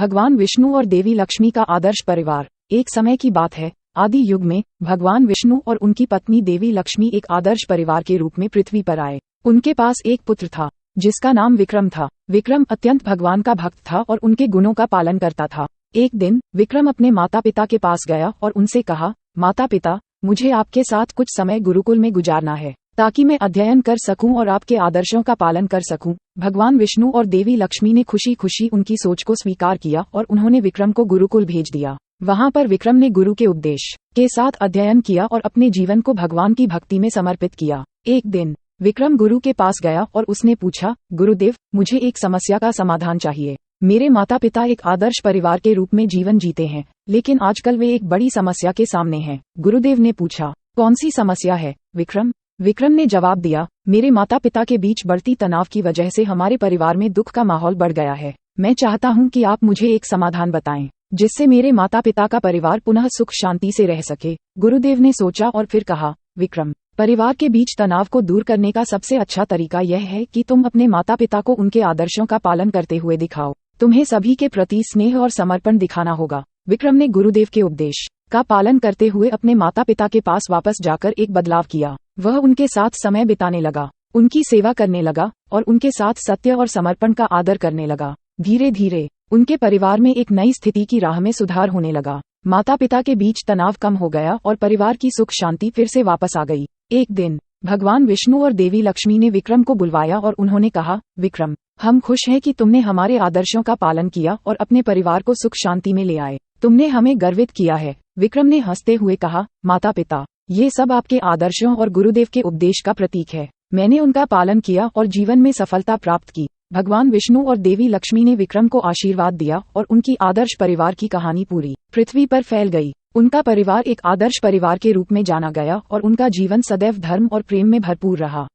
भगवान विष्णु और देवी लक्ष्मी का आदर्श परिवार। एक समय की बात है, आदि युग में भगवान विष्णु और उनकी पत्नी देवी लक्ष्मी एक आदर्श परिवार के रूप में पृथ्वी पर आए। उनके पास एक पुत्र था जिसका नाम विक्रम था। विक्रम अत्यंत भगवान का भक्त था और उनके गुणों का पालन करता था। एक दिन विक्रम अपने माता पिता के पास गया और उनसे कहा, माता पिता, मुझे आपके साथ कुछ समय गुरुकुल में गुजारना है ताकि मैं अध्ययन कर सकूं और आपके आदर्शों का पालन कर सकूं। भगवान विष्णु और देवी लक्ष्मी ने खुशी खुशी उनकी सोच को स्वीकार किया और उन्होंने विक्रम को गुरुकुल भेज दिया। वहां पर विक्रम ने गुरु के उपदेश के साथ अध्ययन किया और अपने जीवन को भगवान की भक्ति में समर्पित किया। एक दिन विक्रम गुरु के पास गया और उसने पूछा, गुरुदेव, मुझे एक समस्या का समाधान चाहिए। मेरे माता पिता एक आदर्श परिवार के रूप में जीवन जीते हैं, लेकिन आजकल वे एक बड़ी समस्या के सामने हैं। गुरुदेव ने पूछा, कौन सी समस्या है विक्रम ने जवाब दिया, मेरे माता पिता के बीच बढ़ती तनाव की वजह से हमारे परिवार में दुख का माहौल बढ़ गया है। मैं चाहता हूं कि आप मुझे एक समाधान बताएं जिससे मेरे माता पिता का परिवार पुनः सुख शांति से रह सके। गुरुदेव ने सोचा और फिर कहा, विक्रम, परिवार के बीच तनाव को दूर करने का सबसे अच्छा तरीका यह है कि तुम अपने माता पिता को उनके आदर्शों का पालन करते हुए दिखाओ। तुम्हें सभी के प्रति स्नेह और समर्पण दिखाना होगा। विक्रम ने गुरुदेव के उपदेश का पालन करते हुए अपने माता पिता के पास वापस जाकर एक बदलाव किया। वह उनके साथ समय बिताने लगा, उनकी सेवा करने लगा और उनके साथ सत्य और समर्पण का आदर करने लगा। धीरे धीरे उनके परिवार में एक नई स्थिति की राह में सुधार होने लगा। माता पिता के बीच तनाव कम हो गया और परिवार की सुख शांति फिर से वापस आ गई। एक दिन भगवान विष्णु और देवी लक्ष्मी ने विक्रम को बुलवाया और उन्होंने कहा, विक्रम, हम खुश हैं कि तुमने हमारे आदर्शों का पालन किया और अपने परिवार को सुख शांति में ले आए। तुमने हमें गर्वित किया है। विक्रम ने हंसते हुए कहा, माता पिता, ये सब आपके आदर्शों और गुरुदेव के उपदेश का प्रतीक है। मैंने उनका पालन किया और जीवन में सफलता प्राप्त की। भगवान विष्णु और देवी लक्ष्मी ने विक्रम को आशीर्वाद दिया और उनकी आदर्श परिवार की कहानी पूरी पृथ्वी पर फैल गई। उनका परिवार एक आदर्श परिवार के रूप में जाना गया और उनका जीवन सदैव धर्म और प्रेम में भरपूर रहा।